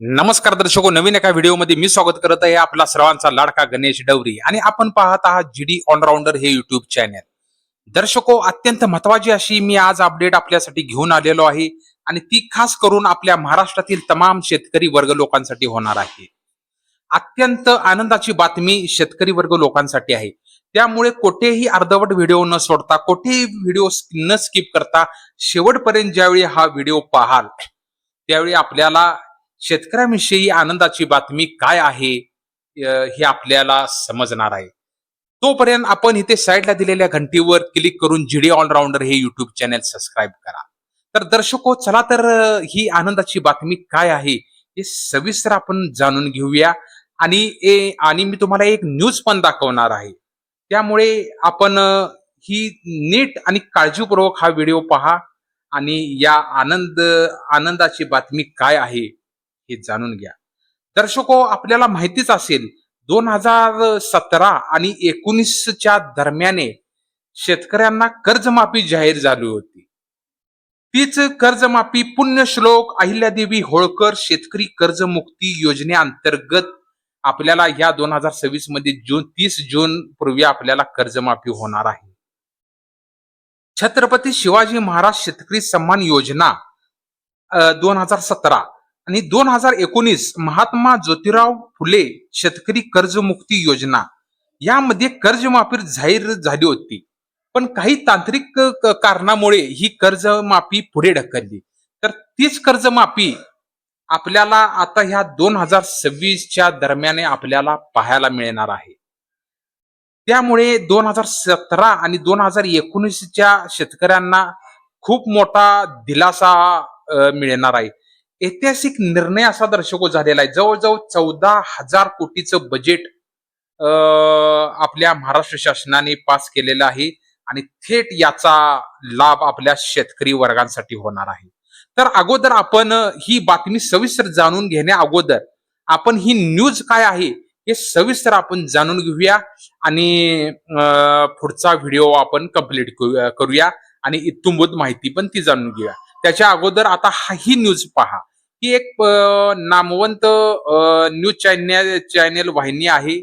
नमस्कार दर्शको, नवीन एका व्हिडिओमध्ये मी स्वागत करत आहे आपला सर्वांचा लाडका गणेश डवरी आणि आपण पाहत आहात जीडी ऑलराऊंडर हे युट्यूब चॅनल. दर्शको, अत्यंत महत्वाची अशी मी आज अपडेट आपल्यासाठी घेऊन आलेलो आहे आणि ती खास करून आपल्या महाराष्ट्रातील तमाम शेतकरी वर्ग लोकांसाठी होणार आहे. अत्यंत आनंदाची बातमी शेतकरी वर्ग लोकांसाठी आहे. त्यामुळे कोठेही अर्धवट व्हिडिओ न सोडता, कोठेही व्हिडिओ न स्किप करता शेवटपर्यंत ज्यावेळी हा व्हिडिओ पाहाल त्यावेळी आपल्याला शेतकऱ्यांविषयी आनंदाची बातमी काय आहे हे आपल्याला समजणार आहे. तोपर्यंत आपण इथे साईडला दिलेल्या घंटीवर क्लिक करून जीडी ऑलराऊंडर हे युट्यूब चॅनल सबस्क्राईब करा. तर दर्शको, चला तर ही आनंदाची बातमी काय आहे हे सविस्तर आपण जाणून घेऊया आणि मी तुम्हाला एक न्यूज पण दाखवणार आहे. त्यामुळे आपण ही नीट आणि काळजीपूर्वक हा व्हिडिओ पहा आणि या आनंदाची बातमी काय आहे हे जाणून घ्या. दर्शको, आपल्याला माहितीच असेल 2017 आणि 19च्या दरम्याने शेतकऱ्यांना कर्जमाफी जाहीर झाली होती. तीच कर्जमाफी पुण्यश्लोक अहिल्यादेवी होळकर शेतकरी कर्जमुक्ती योजनेअंतर्गत आपल्याला या 2026 मध्ये 30 जून पूर्वी आपल्याला कर्जमाफी होणार आहे. छत्रपती शिवाजी महाराज शेतकरी सन्मान योजना 2017 आणि 2019 महात्मा ज्योतिराव फुले शेतकरी कर्जमुक्ती योजना यामध्ये कर्जमाफी जाहीर झाली होती. पण काही तांत्रिक कारणामुळे ही कर्जमाफी पुढे ढकलली. तर तीच कर्जमाफी आपल्याला आता ह्या 2026च्या दरम्यान आपल्याला पाहायला मिळणार आहे. त्यामुळे 2017 आणि 2019च्या शेतकऱ्यांना खूप मोठा दिलासा मिळणार आहे. ऐतिहासिक निर्णय असा दर्शको झालेला आहे. जवळजवळ 14,000 कोटीचं बजेट आपल्या महाराष्ट्र शासनाने पास केलेलं आहे आणि थेट याचा लाभ आपल्या शेतकरी वर्गांसाठी होणार आहे. तर अगोदर आपण ही बातमी सविस्तर जाणून घेण्या अगोदर आपण ही न्यूज काय आहे हे सविस्तर आपण जाणून घेऊया आणि पुढचा व्हिडिओ आपण कंप्लीट करूया आणि इत्थंभूत माहिती पण ती जाणून घेऊया. त्याच्या अगोदर आता ही न्यूज पहा. ही एक नामवंत न्यूज चॅनल वाहिनी आहे,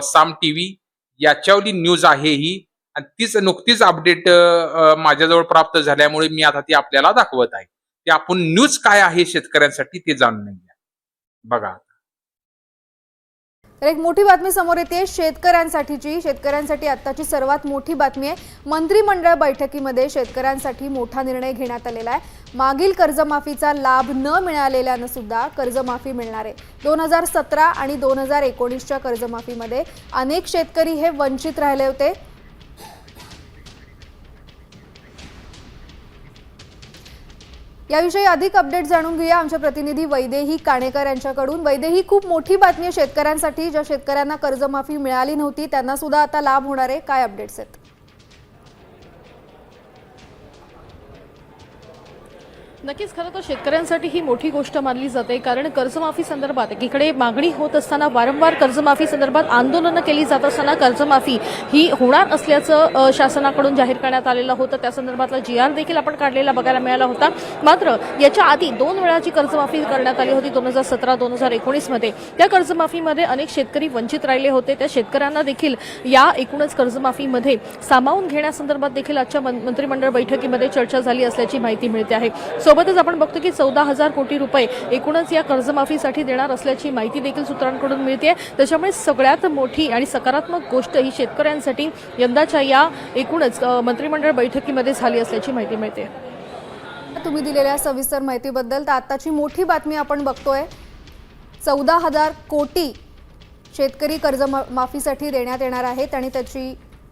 साम टीव्ही याच्यावरली न्यूज आहे ही. आणि तीच नुकतीच अपडेट माझ्याजवळ प्राप्त झाल्यामुळे मी आता ती आपल्याला दाखवत आहे. ते आपण न्यूज काय आहे शेतकऱ्यांसाठी ते जाणून घ्या. बघा, तर एक मोठी बातमी समोर येते शेतकऱ्यांसाठी आत्ताची सर्वात मोठी बातमी आहे. मंत्रिमंडळ बैठकीमध्ये शेतकऱ्यांसाठी मोठा निर्णय घेण्यात आलेला आहे. मागील कर्जमाफीचा लाभ न मिळालेल्यांना सुद्धा कर्जमाफी मिळणार आहे. 2017 आणि 2019च्या कर्जमाफीमध्ये अनेक शेतकरी हे वंचित राहिले होते. याविषयी अधिक अपडेट जाणून घेऊया आमच्या प्रतिनिधी वैदेही काणेकर यांच्याकडून. वैदेही, खूप मोठी बातमी आहे शेतकऱ्यांसाठी. ज्या शेतकऱ्यांना कर्जमाफी मिळाली नव्हती त्यांना सुद्धा आता लाभ होणार आहे. काय अपडेट्स आहेत? नक्कीच, खरं तर शेतकऱ्यांसाठी ही मोठी गोष्ट मानली जाते. कारण कर्जमाफी संदर्भात एकीकडे मागणी होत असताना, वारंवार कर्जमाफी संदर्भात आंदोलनं केली जात असताना कर्जमाफी ही होणार असल्याचं शासनाकडून जाहीर करण्यात आलेलं होतं. त्या संदर्भातला GR देखील आपण काढलेला बघायला मिळाला होता. मात्र याच्या आधी 2 वेळाची कर्जमाफी करण्यात आली होती 2017-2019 मध्ये. त्या कर्जमाफीमध्ये अनेक शेतकरी वंचित राहिले होते. त्या शेतकऱ्यांना देखील या एकूणच कर्जमाफीमध्ये सामावून घेण्यासंदर्भात देखील आजच्या मंत्रिमंडळ बैठकीमध्ये चर्चा झाली असल्याची माहिती मिळते आहे. सोबतच आपण बघतो की 14,000 कोटी रुपये एकूणच या कर्जमाफीसाठी देणार असल्याची माहिती देखील सूत्रांकडून मिळते. त्याच्यामुळे सगळ्यात मोठी आणि सकारात्मक गोष्ट ही शेतकऱ्यांसाठी यंदाच्या या एकूणच मंत्रिमंडळ बैठकीमध्ये झाली असल्याची माहिती मिळते. तुम्ही दिलेल्या सविस्तर माहितीबद्दल. तर आताची मोठी बातमी आपण बघतोय. 14,000 कोटी शेतकरी कर्जमाफीसाठी देण्यात येणार आहेत आणि त्याची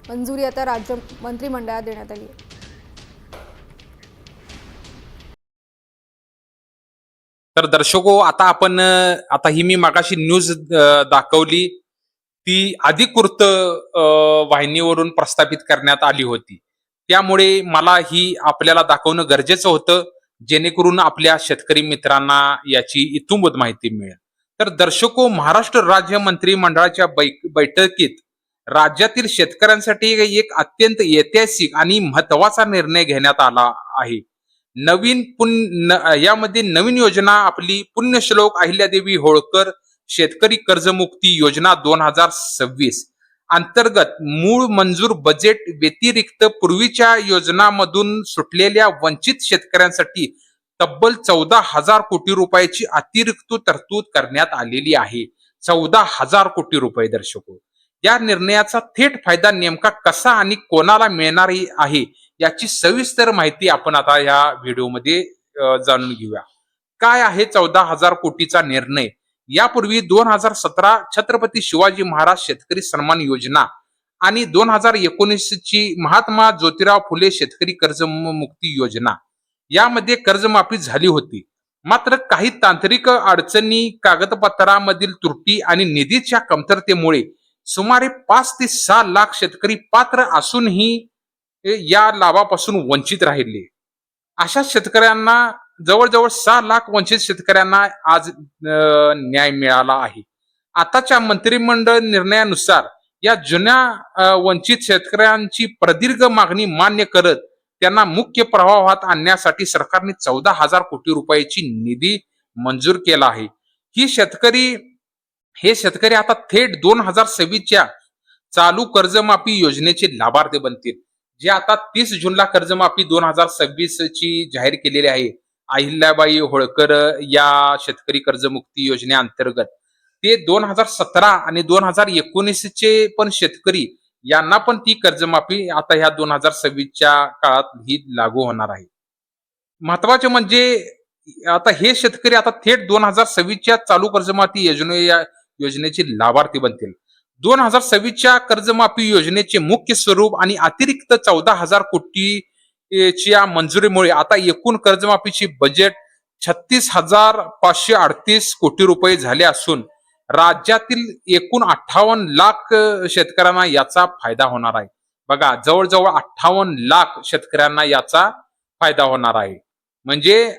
मंजुरी आता राज्य मंत्रिमंडळात देण्यात आली आहे. तर दर्शको, आता ही मी मागाशी न्यूज दाखवली ती अधिकृत वाहिनीवरून प्रस्थापित करण्यात आली होती. त्यामुळे मला ही आपल्याला दाखवणं गरजेचं होतं, जेणेकरून आपल्या शेतकरी मित्रांना याची इत्थंभूत माहिती मिळेल. तर दर्शको, महाराष्ट्र राज्य मंत्रिमंडळाच्या बैठकीत राज्यातील शेतकऱ्यांसाठी एक अत्यंत ऐतिहासिक आणि महत्वाचा निर्णय घेण्यात आला आहे. यामध्ये नवीन योजना आपली पुण्यश्लोक अहिल्यादेवी होळकर शेतकरी कर्जमुक्ती योजना 2026 अंतर्गत मूळ मंजूर बजेट व्यतिरिक्त पूर्वीच्या योजनांमधून सुटलेल्या वंचित शेतकऱ्यांसाठी तब्बल 14,000 कोटी रुपयाची अतिरिक्त तरतूद करण्यात आलेली आहे. 14,000 कोटी रुपये दर्शको. या निर्णयाचा थेट फायदा नेमका कसा आणि कोणाला मिळणार आहे याची सविस्तर माहिती आपण आता या व्हिडिओमध्ये जाणून घेऊया. काय आहे 14,000 कोटीचा निर्णय? यापूर्वी 2017 छत्रपती शिवाजी महाराज शेतकरी सन्मान योजना आणि 2019 ची महात्मा ज्योतिराव फुले शेतकरी कर्जमुक्ती योजना यामध्ये कर्जमाफी झाली होती. मात्र काही तांत्रिक अडचणी, कागदपत्रामधील त्रुटी आणि निधीच्या कमतरतेमुळे सुमारे 5 ते 6 लाख शेतकरी पात्र असूनही या लाभापासून वंचित राहिले. अशा शेतकऱ्यांना जवळजवळ 6 लाख वंचित शेतकऱ्यांना आज न्याय मिळाला आहे. आताच्या मंत्रिमंडळ निर्णयानुसार या जुन्या वंचित शेतकऱ्यांची प्रदीर्घ मागणी मान्य करत त्यांना मुख्य प्रवाहात आणण्यासाठी सरकारने 14,000 कोटी रुपयाची निधी मंजूर केला आहे. हे शेतकरी आता थेट 2026च्या चालू कर्जमाफी योजनेचे लाभार्थी बनतील. जे आता 30 जूनला कर्जमाफी 2026 ची जाहीर केलेली आहे अहिल्याबाई होळकर या शेतकरी कर्जमुक्ती योजनेअंतर्गत, ते 2017 आणि 2019 चे पण शेतकरी यांना पण ती कर्जमाफी आता ह्या 2026च्या काळात ही लागू होणार आहे. महत्वाचे म्हणजे आता हे शेतकरी आता थेट 2026च्या चालू कर्जमाफी योजनेचे लाभार्थी बनतील. 2026च्या कर्जमाफी योजनेचे मुख्य स्वरूप आणि अतिरिक्त 14,000 कोटीच्या मंजुरीमुळे आता एकूण कर्जमाफीची बजेट 36,538 कोटी रुपये झाले असून राज्यातील एकूण 58 लाख शेतकऱ्यांना याचा फायदा होणार आहे. बघा, जवळजवळ 58 लाख शेतकऱ्यांना याचा फायदा होणार आहे. म्हणजे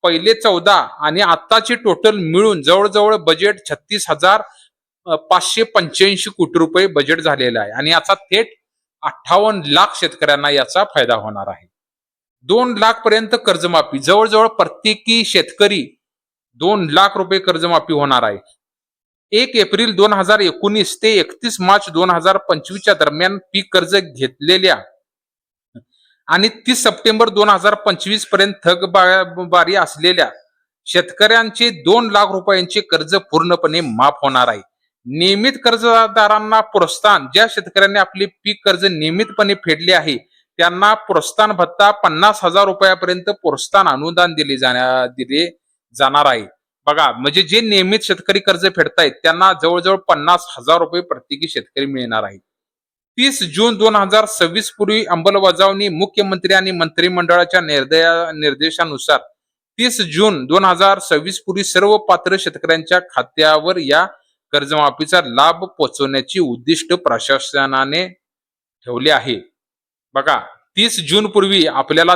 पहिले 14 आणि आताचे टोटल मिळून जवळजवळ बजेट 36,585 कोटी रुपये बजेट झालेलं आहे आणि याचा थेट 58 लाख शेतकऱ्यांना याचा फायदा होणार आहे. 2 लाख पर्यंत कर्जमाफी, जवळजवळ प्रत्येकी शेतकरी 2 लाख रुपये कर्जमाफी होणार आहे. 1 एप्रिल 2019 ते 31 मार्च 2025 दरम्यान पीक कर्ज घेतलेल्या आणि 30 सप्टेंबर 2025 पर्यंत थकबाकी असलेल्या शेतकऱ्यांचे 2 लाख रुपयांचे कर्ज पूर्णपणे माफ होणार आहे. नियमित कर्जदारांना प्रोत्साहन, ज्या शेतकऱ्यांनी आपले पीक कर्ज नियमितपणे फेडले आहे त्यांना प्रोत्साहन भत्ता 50,000 रुपयापर्यंत प्रोत्साहन अनुदान दिले जाणार आहे. बघा, म्हणजे जे नियमित शेतकरी कर्ज फेडतायत त्यांना जवळजवळ 50,000 रुपये प्रत्येकी शेतकरी मिळणार आहे. 30 जून 2026 पूर्वी अंमलबजावणी मुख्यमंत्री आणि मंत्रिमंडळाच्या निर्देशानुसार 30 जून 2026 पूर्वी सर्व पात्र शेतकऱ्यांच्या खात्यावर या कर्जमाफीचा लाभ पोहोचवण्याची उद्दिष्ट प्रशासनाने ठेवले आहे. बघा, 30 जून पूर्वी आपल्याला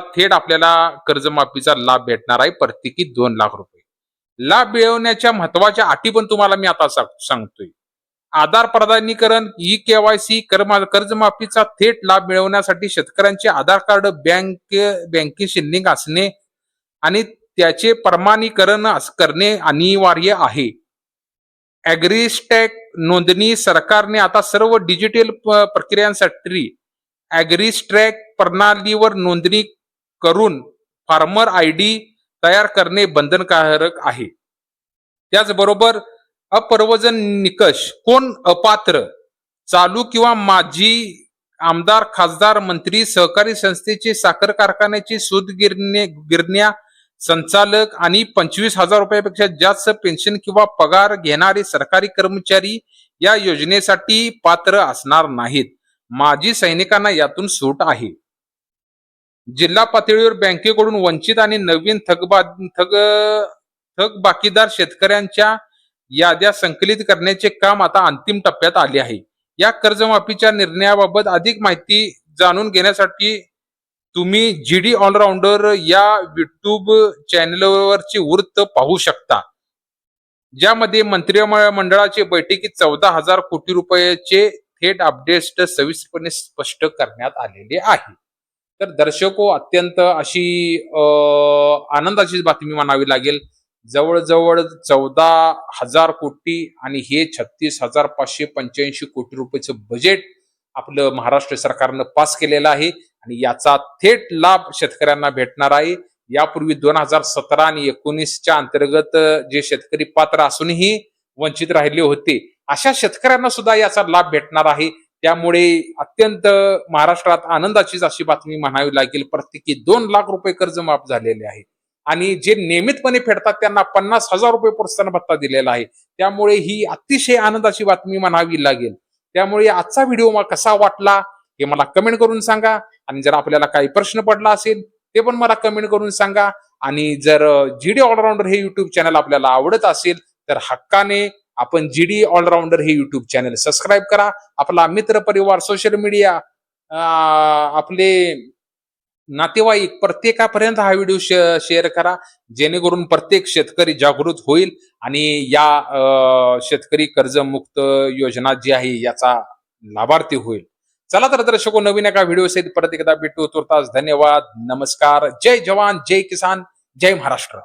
कर्जमाफीचा लाभ भेटणार आहे, प्रत्येकी 2 लाख रुपये. लाभ मिळवण्याच्या महत्वाच्या अटी पण तुम्हाला मी आता सांगतोय. आधार प्रमाणीकरण, ई-केवायसी, कर्जमाफीचा थेट लाभ मिळवण्यासाठी शेतकऱ्यांचे आधार कार्ड बँकेशी लिंक असणे आणि त्याचे प्रमाणीकरण करणे अनिवार्य आहे. ॲग्रीस्टॅक नोंदणी, सरकारने आता सर्व डिजिटल प्रक्रियांसाठी ॲग्रीस्टॅक प्रणालीवर नोंदणी करून फार्मर आयडी तयार करणे बंधनकारक आहे. त्याचबरोबर अप्रवजन निकष, कोण अपात्र, चालू किंवा माजी आमदार, खासदार, मंत्री, सहकारी संस्थेचे, साखर कारखान्याचे गिरण्या संचालक आणि 25,000 रुपयापेक्षा जास्त पेन्शन किंवा पगार घेणारे सरकारी कर्मचारी या योजनेसाठी पात्र असणार नाहीत. माजी सैनिकांना यातून सूट आहे. जिल्हा पातळीवर बँकेकडून वंचित आणि नवीन थकबाकीदार शेतकऱ्यांच्या याद्या संकलित करण्याचे काम आता अंतिम टप्प्यात आले आहे. या कर्जमाफीच्या निर्णयाबाबत अधिक माहिती जाणून घेण्यासाठी तुम्ही जीडी ऑलराऊंडर या युट्यूब चॅनलवरचे वृत्त पाहू शकता, ज्यामध्ये मंत्रिमंडळाच्या बैठकीत 14,000 कोटी रुपयाचे थेट अपडेट सविस्तरपणे स्पष्ट करण्यात आलेले आहे. तर दर्शको अत्यंत अशी आनंदाची बातमी म्हणावी लागेल. जवळजवळ 14,000 कोटी आणि हे 36,585 कोटी रुपयाचं बजेट आपलं महाराष्ट्र सरकारनं पास केलेलं आहे आणि याचा थेट लाभ शेतकऱ्यांना भेटणार आहे. यापूर्वी 2017 आणि 19च्या अंतर्गत जे शेतकरी पात्र असूनही वंचित राहिले होते, अशा शेतकऱ्यांना सुद्धा याचा लाभ भेटणार आहे. त्यामुळे अत्यंत महाराष्ट्रात आनंदाचीच अशी बातमी म्हणावी लागेल. प्रत्येकी 2 लाख रुपये कर्ज माफ झालेले आहे आणि जे नियमितपणे फेडतात त्यांना 50,000 रुपये प्रोत्साहन भत्ता दिलेला आहे. त्यामुळे ही अतिशय आनंदाची बातमी म्हणावी लागेल. त्यामुळे आजचा व्हिडिओ मला कसा वाटला हे मला कमेंट करून सांगा आणि जर आपल्याला काही प्रश्न पडला असेल ते पण मला कमेंट करून सांगा. आणि जर जीडी ऑलराऊंडर हे युट्यूब चॅनल आपल्याला आवडत असेल तर हक्काने आपण जीडी ऑलराऊंडर हे युट्यूब चॅनल सबस्क्राईब करा. आपला मित्र परिवार, सोशल मीडिया, आपले नातेवाईक प्रत्येकापर्यंत हा व्हिडिओ शेअर करा, जेणेकरून प्रत्येक शेतकरी जागृत होईल आणि या शेतकरी कर्जमुक्त योजना जी आहे याचा लाभार्थी होईल. चला तर दर्शको, नवीन एका व्हिडिओ सहित परत एकदा भेटू. तुर्तास धन्यवाद, नमस्कार, जय जवान, जय किसान, जय महाराष्ट्र.